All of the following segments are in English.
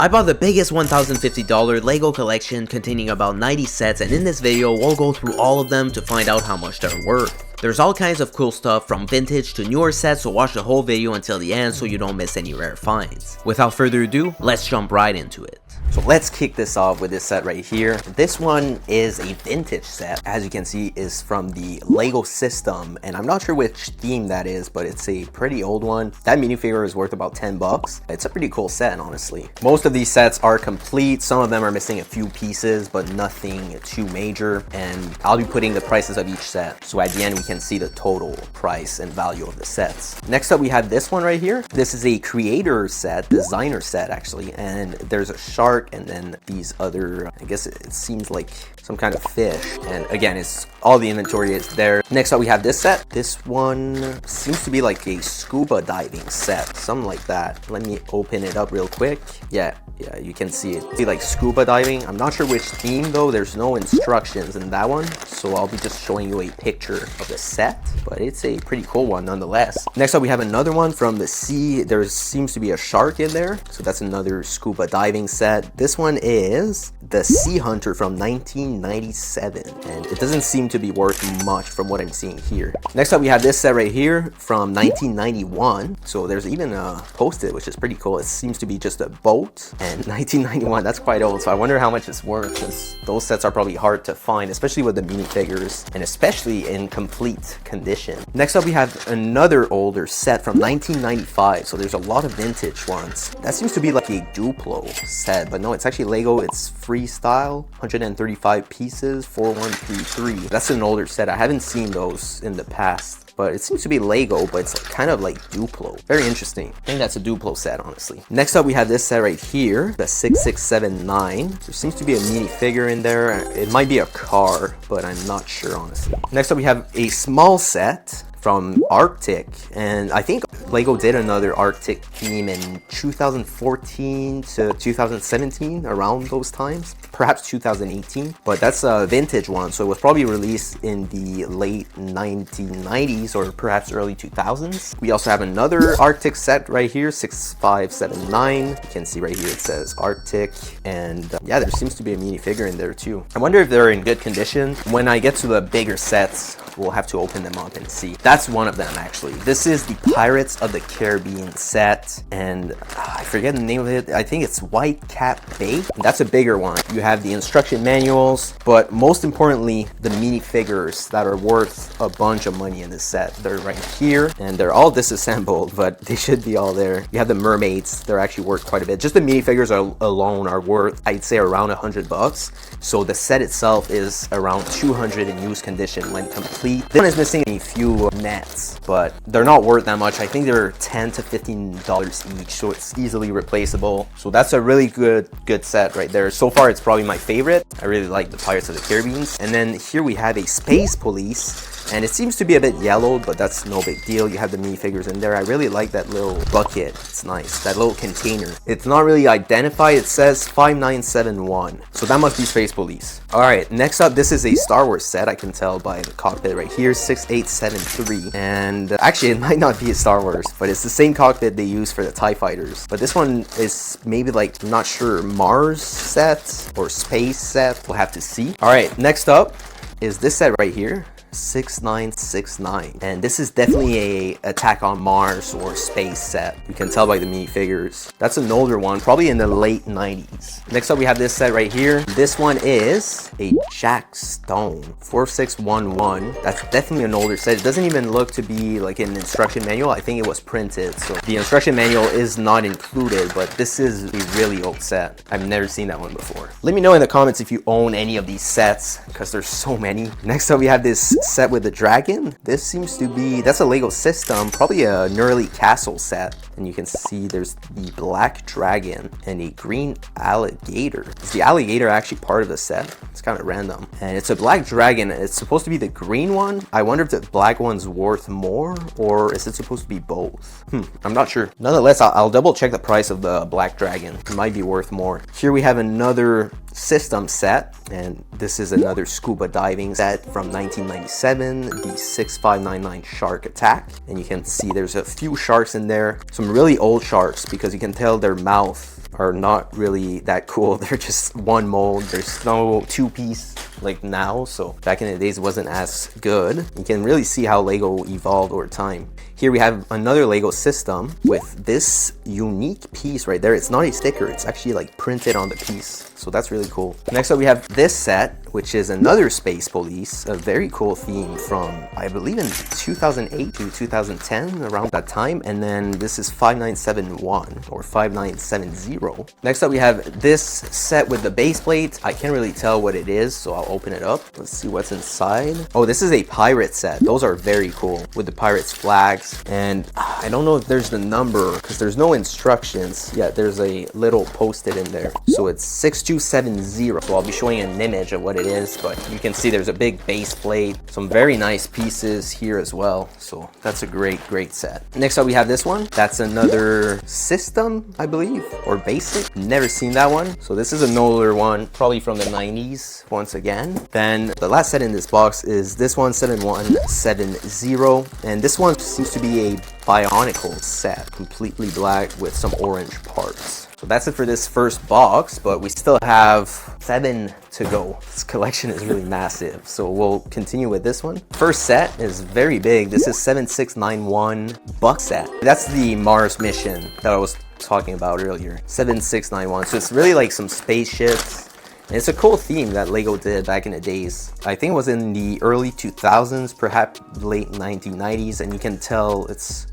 I bought the biggest $1,050 LEGO collection containing about 90 sets, and in this video we'll go through all of them to find out how much they're worth. There's all kinds of cool stuff from vintage to newer sets, so watch the whole video until the end so you don't miss any rare finds. Without further ado, let's jump right into it. So let's kick this off with this set right here. This one is a vintage set. As you can see, is from the LEGO system, and I'm not sure which theme that is, but it's a pretty old one. That minifigure is worth about 10 bucks. It's a pretty cool set, honestly. Most of these sets are complete. Some of them are missing a few pieces, but nothing too major. And I'll be putting the prices of each set, so at the end we can see the total price and value of the sets. Next up, we have this one right here. This is a creator set, designer set actually, and there's a shark and then these other, I guess it seems like some kind of fish, and again, it's all the inventory is there. Next up, we have this set. This one seems to be like a scuba diving set, something like that. Let me open it up real quick. Yeah, you can see it. See, like scuba diving. I'm not sure which theme though. There's no instructions in that one, so I'll be just showing you a picture of the set, but it's a pretty cool one nonetheless. Next up, we have another one from the sea. There seems to be a shark in there, so that's another scuba diving set. This one is the Sea Hunter from 1997, and it doesn't seem to be worth much from what I'm seeing here. Next up, we have this set right here from 1991. So there's even a post-it, which is pretty cool. It seems to be just a boat, and 1991, that's quite old. So I wonder how much it's worth, because those sets are probably hard to find, especially with the minifigures, and especially in complete condition. Next up, we have another older set from 1995. So there's a lot of vintage ones. That seems to be like a Duplo set, but no, it's actually Lego. It's freestyle, 135 pieces, 4133. That's an older set. I haven't seen those in the past, but it seems to be Lego, but it's kind of like Duplo. Very interesting. I think that's a Duplo set, honestly. Next up, we have this set right here, the 6679. There seems to be a minifigure in there. It might be a car, but I'm not sure, honestly. Next up, we have a small set from Arctic, and I think Lego did another Arctic theme in 2014 to 2017, around those times, perhaps 2018, but that's a vintage one, so it was probably released in the late 1990s or perhaps early 2000s. We also have another Arctic set right here, 6579. You can see right here it says Arctic, and yeah, there seems to be a minifigure in there too. I wonder if they're in good condition. When I get to the bigger sets, we'll have to open them up and see. That's one of them actually. This is the Pirates of the Caribbean set, and I forget the name of it. I think it's White Cap Bay. That's a bigger one. You have the instruction manuals, but most importantly, the minifigures that are worth a bunch of money in this set. They're right here, and they're all disassembled, but they should be all there. You have the mermaids. They're actually worth quite a bit. Just the minifigures alone are worth, I'd say, around 100 bucks. So the set itself is around 200 in used condition when complete. This one is missing a few nets, but they're not worth that much. I think they're $10 to $15 each, so it's easily replaceable. So that's a really good set right there. So far, it's probably my favorite. I really like the Pirates of the Caribbean. And then here we have a Space Police, and it seems to be a bit yellowed, but that's no big deal. You have the minifigures in there. I really like that little bucket. It's nice. That little container. It's not really identified. It says 5971. So that must be Space Police. All right, next up, this is a Star Wars set. I can tell by the cockpit right here, 6873. And actually, it might not be a Star Wars, but it's the same cockpit they use for the TIE fighters. But this one is maybe like, I'm not sure, Mars set or space set. We'll have to see. All right, next up is this set right here. 6969, and this is definitely a Attack on Mars or space set. You can tell by the minifigures. That's an older one, probably in the late 90s. Next up, we have this set right here. This one is a Jack Stone 4611. That's definitely an older set. It doesn't even look to be like an instruction manual. I think it was printed, so the instruction manual is not included, but this is a really old set. I've never seen that one before. Let me know in the comments if you own any of these sets, because there's so many. Next up, we have this set with the dragon. This seems to be, that's a Lego system, probably a Nurly Castle set, and you can see there's the black dragon and a green alligator. Is the alligator actually part of the set? It's kind of random, and it's a black dragon. It's supposed to be the green one. I wonder if the black one's worth more, or is it supposed to be both? I'm not sure. Nonetheless, I'll double check the price of the black dragon. It might be worth more. Here we have another system set, and this is another scuba diving set from 1997, the 6599 Shark Attack. And you can see there's a few sharks in there, some really old sharks, because you can tell their mouth are not really that cool. They're just one mold. There's no two-piece like now, so back in the days it wasn't as good. You can really see how Lego evolved over time. Here we have another Lego system with this unique piece right there. It's not a sticker, it's actually like printed on the piece. So that's really cool. Next up we have this set, which is another Space Police, a very cool theme from, I believe, in 2008 to 2010, around that time. And then this is 5971 or 5970. Next up we have this set with the base plate. I can't really tell what it is, so I'll open it up. Let's see what's inside. Oh, this is a pirate set. Those are very cool with the pirates flags. And I don't know if there's the number because there's no instructions. Yeah, there's a little posted in there. So it's 6270. So I'll be showing an image of what it is, but you can see there's a big base plate, some very nice pieces here as well. So that's a great set. Next up we have this one. That's another system, I believe, or basic. Never seen that one. So this is an older one, probably from the 90s once again. Then the last set in this box is this one, 7170, and this one seems to be a Bionicle set, completely black with some orange parts. So that's it for this first box, but we still have 7 to go. This collection is really massive, so we'll continue with this one. First set is very big. This is 7691 Buck set. That's the Mars mission that I was talking about earlier. 7691. So it's really like some spaceships. And it's a cool theme that Lego did back in the days. I think it was in the early 2000s, perhaps late 1990s, and you can tell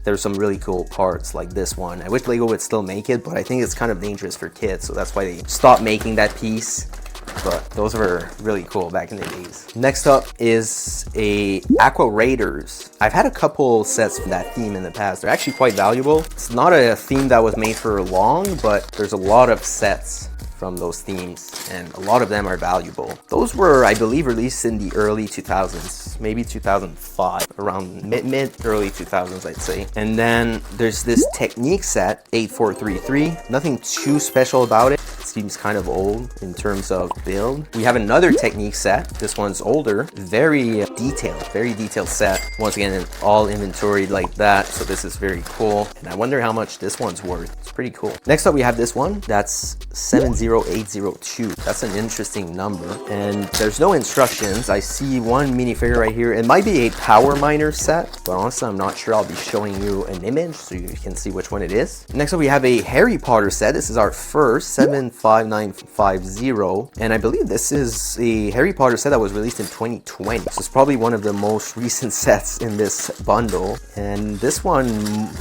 there's some really cool parts like this one. I wish Lego would still make it, but I think it's kind of dangerous for kids, so that's why they stopped making that piece. But those were really cool back in the days. Next up is a Aqua Raiders. I've had a couple sets from that theme in the past. They're actually quite valuable. It's not a theme that was made for long, but there's a lot of sets from those themes, and a lot of them are valuable. Those were, I believe, released in the early 2000s, maybe 2005, around mid-early 2000s, I'd say. And then there's this Technic set, 8433. Nothing too special about it. It seems kind of old in terms of build. We have another Technic set. This one's older, very detailed set. Once again, all inventoried like that, so this is very cool. And I wonder how much this one's worth. It's pretty cool. Next up, we have this one. That's 70802. That's an interesting number, and there's no instructions. I see one minifigure right here. It might be a Power Miner set, but honestly I'm not sure. I'll be showing you an image so you can see which one it is. Next up we have a Harry Potter set. This is our first, 75950, and I believe this is a Harry Potter set that was released in 2020. So it's probably one of the most recent sets in this bundle, and this one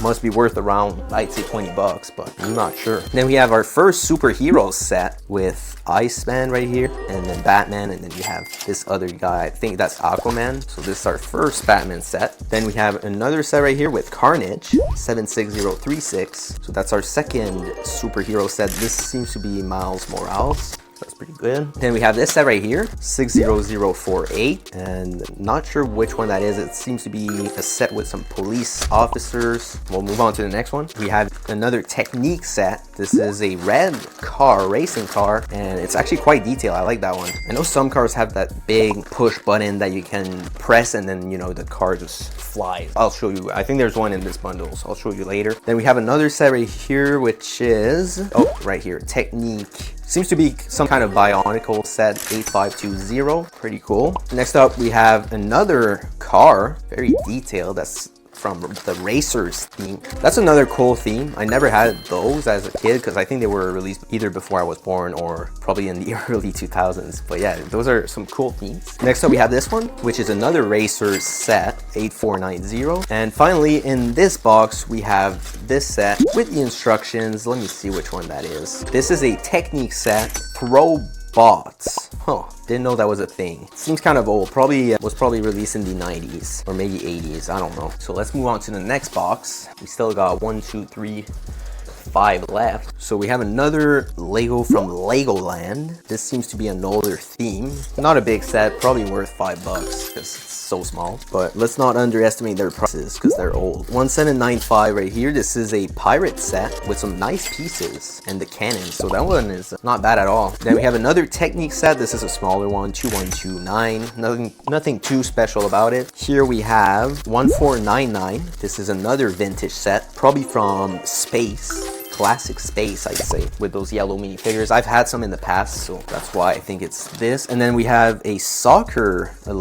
must be worth around, I'd say, 20 bucks, but I'm not sure. Then we have our first superhero set with Iceman right here, and then Batman, and then you have this other guy. I think that's Aquaman. So this is our first Batman set. Then we have another set right here with Carnage, 76036. So that's our second superhero set. This seems to be Miles Morales. That's pretty good. Then we have this set right here, 60048, and not sure which one that is. It seems to be a set with some police officers. We'll move on to the next one. We have another Technic set. This is a red car, racing car, and it's actually quite detailed. I like that one. I know some cars have that big push button that you can press, and then, you know, the car just flies. I'll show you. I think there's one in this bundle, so I'll show you later. Then we have another set right here, which is, oh, right here, Technic. Seems to be some kind of Bionicle set, 8520. Pretty cool. Next up, we have another car, very detailed. That's from the Racers theme. That's another cool theme. I never had those as a kid because I think they were released either before I was born or probably in the early 2000s. But yeah, those are some cool themes. Next up, we have this one, which is another Racers set, 8490. And finally, in this box, we have this set with the instructions. Let me see which one that is. This is a Technic set, Throw Bots. Huh, didn't know that was a thing. Seems kind of old. Was probably released in the 90s or maybe 80s. I don't know. So let's move on to the next box. We still got 1, 2, 3, 5 left. So we have another Lego from Legoland. This seems to be an older theme. Not a big set, probably worth $5 because it's so small. But let's not underestimate their prices because they're old. 1795 right here. This is a pirate set with some nice pieces and the cannon. So that one is not bad at all. Then we have another Technic set. This is a smaller one, 2129. Nothing too special about it. Here we have 1499. This is another vintage set, probably from space. classic space, I'd say, with those yellow minifigures. I've had some in the past, so that's why I think it's this. And then we have a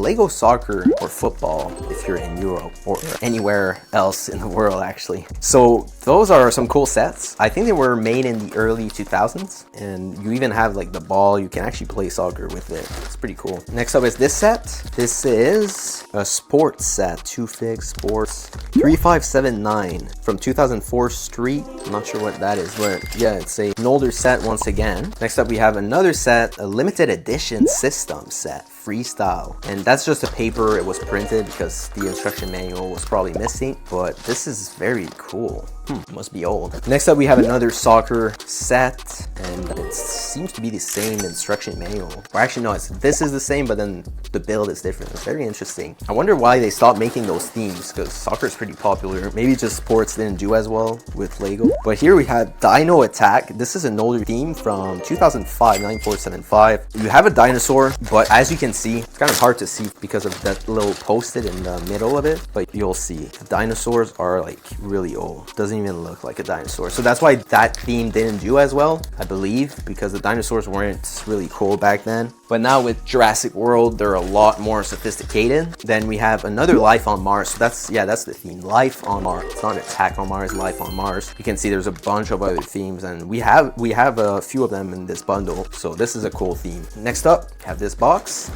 Lego soccer or football if you're in Europe or anywhere else in the world, actually. So those are some cool sets. I think they were made in the early 2000s, and you even have like the ball. You can actually play soccer with it. It's pretty cool. Next up is this set. This is a sports set, 2Fig Sports 3579 from 2004 Street. I'm not sure what that is, but yeah, it's an older set once again. Next up we have another set, a limited edition system set, Freestyle, and that's just a paper. It was printed because the instruction manual was probably missing, but this is very cool. Must be old. Next up we have another soccer set, and it seems to be the same instruction manual, or actually no, this is the same, but then the build is different. It's very interesting. I wonder why they stopped making those themes, because soccer is pretty popular. Maybe just sports didn't do as well with Lego. But here we have Dino Attack. This is an older theme from 2005, 9475. You have a dinosaur, but as you can see, it's kind of hard to see because of that little post-it in the middle of it, but you'll see the dinosaurs are like really old. Doesn't even look like a dinosaur. So that's why that theme didn't do as well, I believe, because the dinosaurs weren't really cool back then. But now with Jurassic World, they're a lot more sophisticated. Then we have another Life on Mars. So that's the theme, Life on Mars. It's not Attack on Mars, Life on Mars. You can see there's a bunch of other themes, and we have a few of them in this bundle. So this is a cool theme. Next up, we have this box.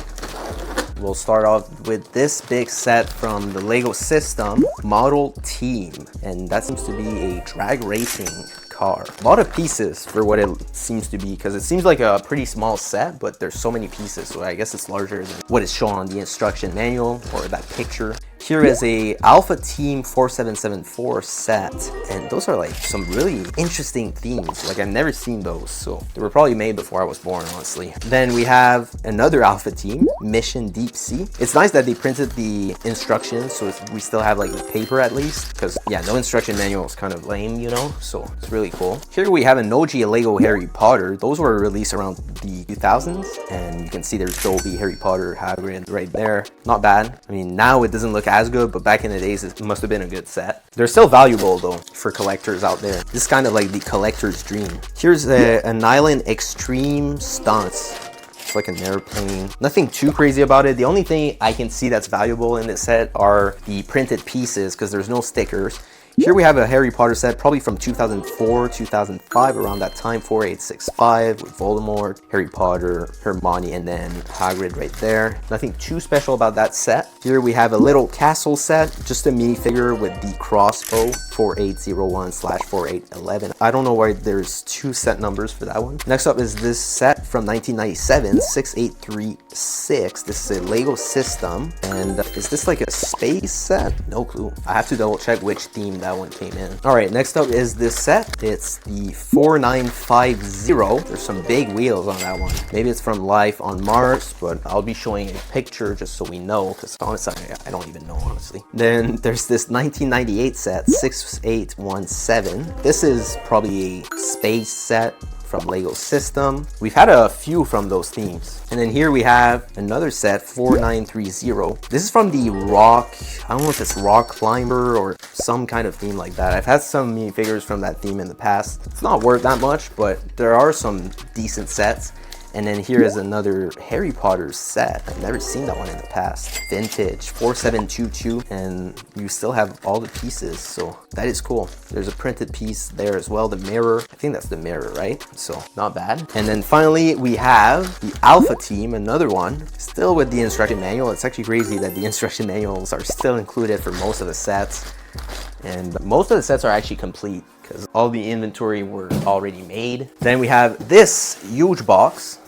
We'll start off with this big set from the Lego system, Model Team, and that seems to be a drag racing car. A lot of pieces for what it seems to be, because it seems like a pretty small set, but there's so many pieces, so I guess it's larger than what is shown on the instruction manual or that picture. Here is a Alpha Team 4774 set, and those are like some really interesting themes. Like, I've never seen those, so they were probably made before I was born, honestly. Then we have another Alpha Team, Mission Deep Sea. It's nice that they printed the instructions, so we still have like the paper at least, because yeah, no instruction manual is kind of lame, you know, so it's really cool. Here we have an OG Lego Harry Potter. Those were released around the 2000s, and you can see there's Dolby, Harry Potter, Hagrid right there. Not bad. I mean, now it doesn't look as good, but back in the days it must have been a good set. They're still valuable though for collectors out there. This is kind of like the collector's dream. Here's an Island Extreme Stunts. It's like an airplane. Nothing too crazy about it. The only thing I can see that's valuable in this set are the printed pieces, because there's no stickers. Here we have a Harry Potter set, probably from 2004, 2005, around that time, 4865, with Voldemort, Harry Potter, Hermione, and then Hagrid right there. Nothing too special about that set. Here we have a little castle set, just a minifigure with the crossbow, 4801/4811. I don't know why there's two set numbers for that one. Next up is this set from 1997, 6836. This is a Lego system, and is this like a space set? No clue. I have to double check which theme that one came in. All right, next up is this set. It's the 4950. There's some big wheels on that one. Maybe it's from Life on Mars, but I'll be showing a picture just so we know, because honestly, I don't even know, honestly. Then there's this 1998 set, 6817. This is probably a space set from Lego system. We've had a few from those themes. And then here we have another set, 4930. This is from the rock, I don't know if it's rock climber or some kind of theme like that. I've had some minifigures from that theme in the past. It's not worth that much, but there are some decent sets. And then here is another Harry Potter set. I've never seen that one in the past. Vintage, 4722, and you still have all the pieces, so that is cool. There's a printed piece there as well, the mirror. I think that's the mirror, right? So not bad. And then finally, we have the Alpha Team, another one, still with the instruction manual. It's actually crazy that the instruction manuals are still included for most of the sets. And most of the sets are actually complete, because all the inventory were already made. Then we have this huge box.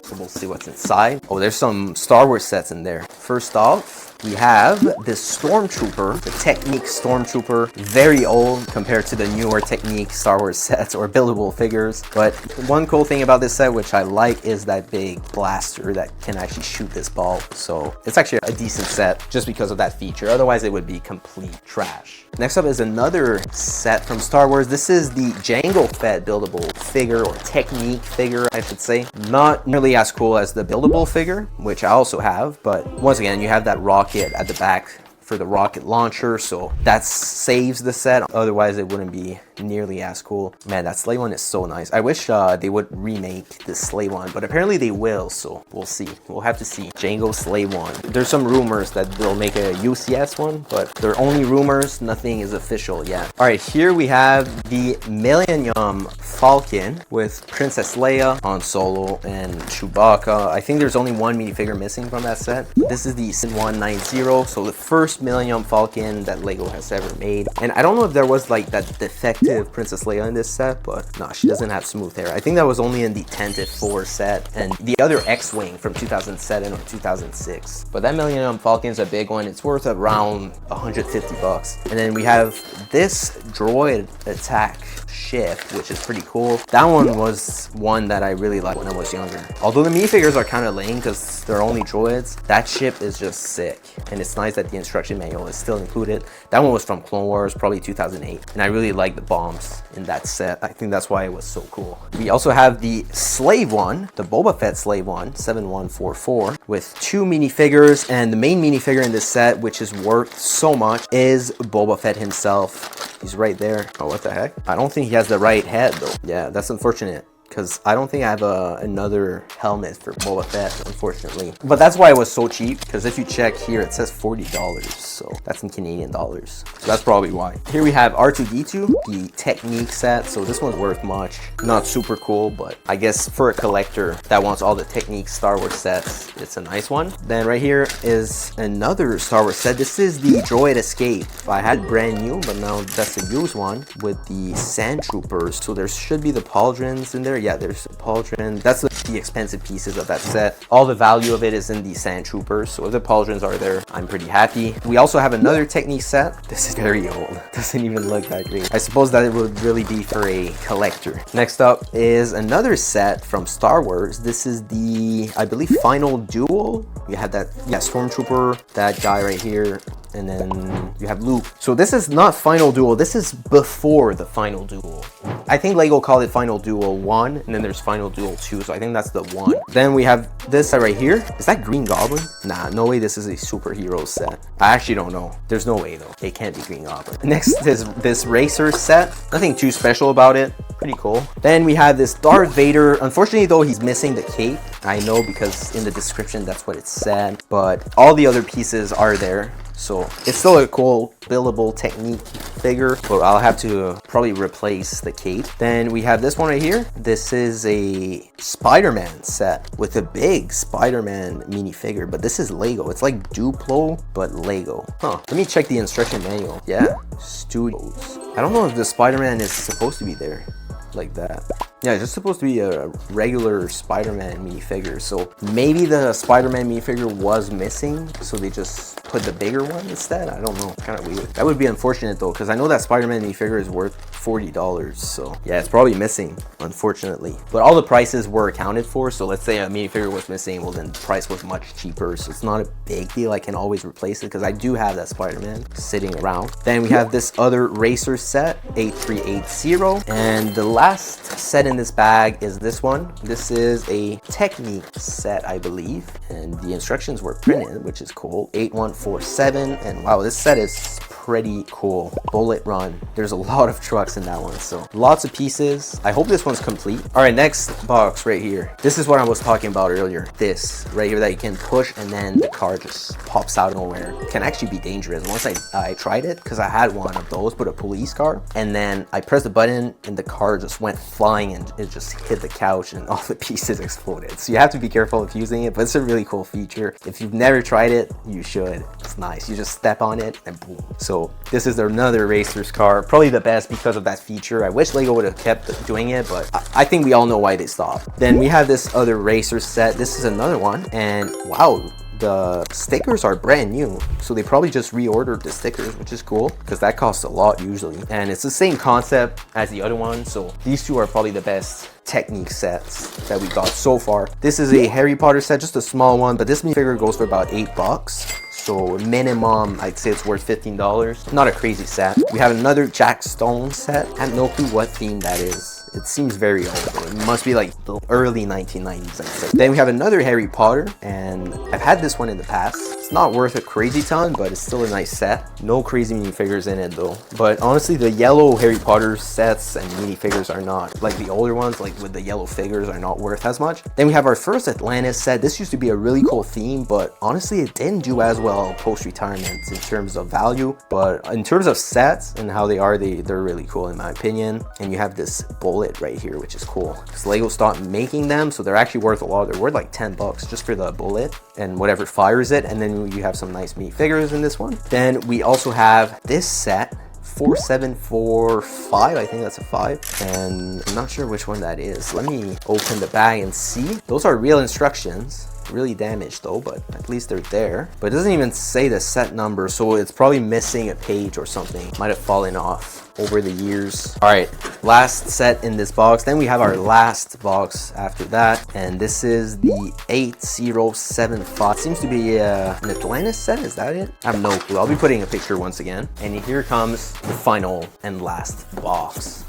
So we'll see what's inside. Oh, there's some Star Wars sets in there. First off, we have this Stormtrooper, the Technic Stormtrooper. Very old compared to the newer Technic Star Wars sets or buildable figures. But one cool thing about this set, which I like, is that big blaster that can actually shoot this ball. So it's actually a decent set just because of that feature. Otherwise, it would be complete trash. Next up is another set from Star Wars. This is the Jango Fett buildable figure, or Technic figure, I should say. Not nearly as cool as the buildable figure, which I also have, but once again, you have that rocket at the back for the rocket launcher, so that saves the set. Otherwise, it wouldn't be nearly as cool. Man, that sleigh one is so nice. I wish they would remake the sleigh one, but apparently they will, so we'll see. We'll have to see. Django sleigh one. There's some rumors that they'll make a UCS one, but they're only rumors. Nothing is official yet. All right, here we have the Millennium Falcon with Princess Leia, Han Solo, and Chewbacca. I think there's only one minifigure missing from that set. This is the Sin 190, so the first Millennium Falcon that Lego has ever made. And I don't know if there was like that defective Princess Leia in this set, but no, she doesn't have smooth hair. I think that was only in the Tented 4 set and the other X-Wing from 2007 or 2006. But that Millennium Falcon is a big one. It's worth around 150 bucks. And then we have this droid attack ship, which is pretty cool. That one was one that I really liked when I was younger. Although the minifigures are kind of lame because they're only droids, that ship is just sick. And it's nice that the instruction manual is still included. That one was from Clone Wars, probably 2008. And I really like the bombs in that set. I think that's why it was so cool. We also have the Slave one, the Boba Fett Slave one, 7144, with 2 minifigures. And the main minifigure in this set, which is worth so much, is Boba Fett himself. He's right there. Oh, what the heck? I don't think he has the right head though. Yeah, that's unfortunate, because I don't think I have another helmet for Boba Fett, unfortunately. But that's why it was so cheap, because if you check here, it says $40, so that's in Canadian dollars. So that's probably why. Here we have R2-D2, the Technic set. So this one's worth much. Not super cool, but I guess for a collector that wants all the Technic Star Wars sets, it's a nice one. Then right here is another Star Wars set. This is the Droid Escape. I had brand new, but now that's a used one with the Sand Troopers. So there should be the pauldrons in there. Yeah, there's a pauldron. That's the expensive pieces of that set. All the value of it is in the Sand Troopers. So if the pauldrons are there, I'm pretty happy. We also have another Technic set. This is very old. Doesn't even look that great. I suppose that it would really be for a collector. Next up is another set from Star Wars. This is the, I believe, Final Duel. You have that, yeah, Stormtrooper, that guy right here. And then you have Luke. So this is not Final Duel. This is before the Final Duel. I think Lego called it Final Duel 1, and then there's Final Duel 2. So I think that's the 1. Then we have this set right here. Is that Green Goblin? Nah, no way this is a superhero set. I actually don't know. There's no way though. It can't be Green Goblin. Next is this Racer set. Nothing too special about it. Pretty cool. Then we have this Darth Vader. Unfortunately though, he's missing the cape. I know because in the description that's what it said. But all the other pieces are there. So it's still a cool buildable Technic figure, but I'll have to probably replace the cape. Then we have this one right here. This is a Spider-Man set with a big Spider-Man minifigure, but this is Lego. It's like Duplo, but Lego. Huh, let me check the instruction manual. Yeah, Studios. I don't know if the Spider-Man is supposed to be there like that. Yeah, it's just supposed to be a regular Spider-Man minifigure. So maybe the Spider-Man minifigure was missing, so they just put the bigger one instead. I don't know, kind of weird. That would be unfortunate though, because I know that Spider-Man minifigure is worth $40. So yeah, it's probably missing, unfortunately. But all the prices were accounted for. So let's say a minifigure was missing, well then the price was much cheaper. So it's not a big deal. I can always replace it because I do have that Spider-Man sitting around. Then we have this other Racer set, 8380. And the last set in this bag is this one. This is a Technic set, I believe. And the instructions were printed, which is cool. 8147. And wow, this set is pretty cool. Bullet Run. There's a lot of trucks in that one, so lots of pieces. I hope this one's complete. All right, next box right here. This is what I was talking about earlier. This right here that you can push and then the car just pops out of nowhere. It can actually be dangerous. Once I tried it, because I had one of those, but a police car, and then I pressed the button and the car just went flying and it just hit the couch and all the pieces exploded. So you have to be careful of using it, but it's a really cool feature. If you've never tried it, you should. It's nice. You just step on it and boom. So this is another Racer's car, probably the best because of that feature. I wish Lego would have kept doing it, but I think we all know why they stopped. Then we have this other Racer set. This is another one, and wow, the stickers are brand new, so they probably just reordered the stickers, which is cool because that costs a lot usually, and it's the same concept as the other one. So these two are probably the best Technic sets that we got so far. This is a Harry Potter set, just a small one, but this minifigure goes for about $8. So minimum, I'd say it's worth $15. Not a crazy set. We have another Jack Stone set. I have no clue what theme that is. It seems very old. It must be like the early 1990s, I'd say. Then we have another Harry Potter, and I've had this one in the past. It's not worth a crazy ton, but it's still a nice set. No crazy minifigures in it though. But honestly, the yellow Harry Potter sets and minifigures are not, like the older ones, like with the yellow figures, are not worth as much. Then we have our first Atlantis set. This used to be a really cool theme, but honestly, it didn't do as well post-retirement in terms of value. But in terms of sets and how they are, they're really cool in my opinion. And you have this bullet right here, which is cool because Lego stopped making them, so they're actually worth a lot. They're worth like 10 bucks just for the bullet and whatever fires it. And then you have some nice minifigures in this one. Then we also have this set, 4745, I think that's a 5, and I'm not sure which one that is. Let me open the bag and see. Those are real instructions. Really damaged though, but at least they're there. But it doesn't even say the set number, so it's probably missing a page or something. Might have fallen off over the years. All right, last set in this box. Then we have our last box after that, and this is the 8075. Seems to be an Atlantis set. Is that it? I have no clue. I'll be putting a picture once again. And here comes the final and last box.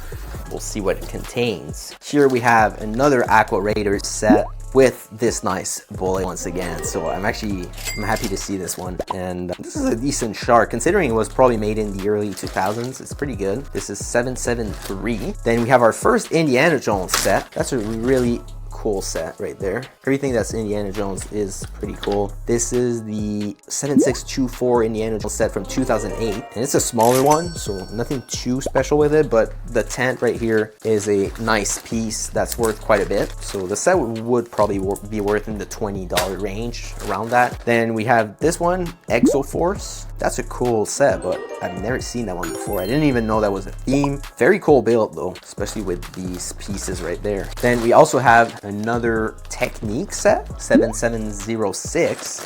We'll see what it contains. Here we have another Aqua Raiders set with this nice bullet once again. So I'm happy to see this one. And this is a decent shark, considering it was probably made in the early 2000s. It's pretty good. This is 773. Then we have our first Indiana Jones set. That's a really cool set right there. Everything that's Indiana Jones is pretty cool. This is the 7624 Indiana Jones set from 2008, and it's a smaller one, so nothing too special with it, but the tent right here is a nice piece that's worth quite a bit. So the set would probably be worth in the $20 range, around that. Then we have this one, Exoforce. That's a cool set, but I've never seen that one before. I didn't even know that was a theme. Very cool build though, especially with these pieces right there. Then we also have another Technic set, 7706.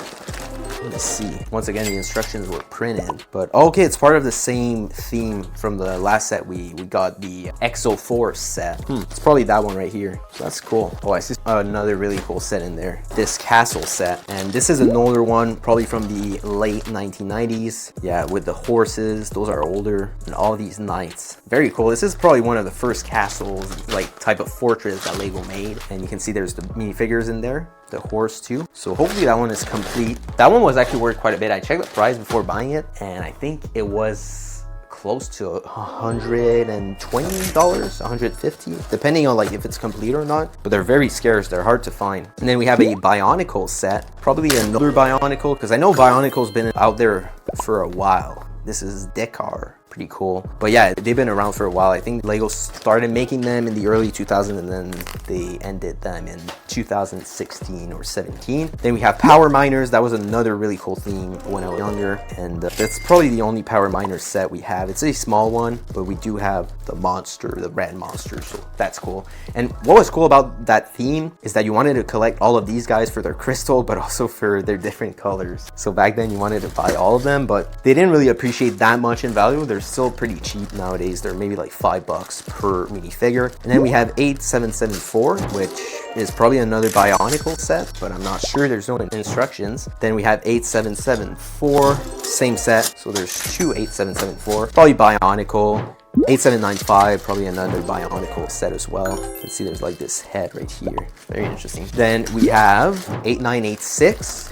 Let's see. Once again, the instructions were printed, but okay, it's part of the same theme from the last set. We got the Exoforce set. It's probably that one right here. So that's cool. Oh, I see another really cool set in there. This castle set, and this is an older one, probably from the late 1990s. Yeah, with the horses, those are older, and all these knights. Very cool. This is probably one of the first castles, like type of fortress that Lego made, and you can see there's the minifigures in there. The horse too. So hopefully that one is complete. That one was actually worth quite a bit. I checked the price before buying it, and I think it was close to $120, $150, depending on like if it's complete or not. But they're very scarce. They're hard to find. And then we have a Bionicle set, probably another Bionicle, because I know Bionicle's been out there for a while. This is Dekar. Pretty cool. But yeah, they've been around for a while. I think Lego started making them in the early 2000s, and then they ended them in 2016 or 17. Then we have Power Miners. That was another really cool theme when I was younger, and that's probably the only Power Miners set we have. It's a small one, but we do have the monster, the red monster, so that's cool. And what was cool about that theme is that you wanted to collect all of these guys for their crystal, but also for their different colors. So back then you wanted to buy all of them, but they didn't really appreciate that much in value. They're still pretty cheap nowadays. They're maybe like $5 per minifigure. And then we have 8774, which is probably another Bionicle set, but I'm not sure. There's no instructions. Then we have 8774, same set. So there's two 8774, probably Bionicle. 8795, probably another Bionicle set as well. You can see there's like this head right here. Very interesting. Then we have 8986,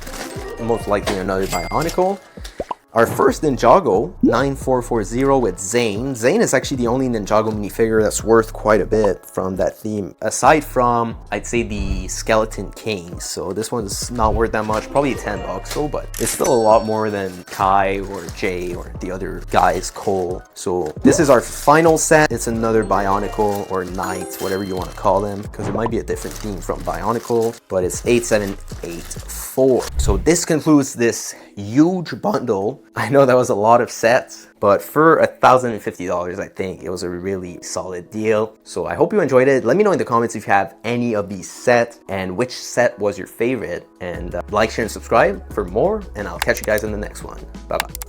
most likely another Bionicle. Our first Ninjago, 9440 with Zane. Zane is actually the only Ninjago minifigure that's worth quite a bit from that theme, aside from, I'd say, the Skeleton King. So this one's not worth that much, probably $10 though, but it's still a lot more than Kai or Jay or the other guys, Cole. So this is our final set. It's another Bionicle or Knight, whatever you want to call them, because it might be a different theme from Bionicle, but it's 8784. So this concludes this huge bundle. I know that was a lot of sets, but for $1,050, I think it was a really solid deal. So I hope you enjoyed it. Let me know in the comments if you have any of these sets and which set was your favorite. And like, share, and subscribe for more. And I'll catch you guys in the next one. Bye-bye.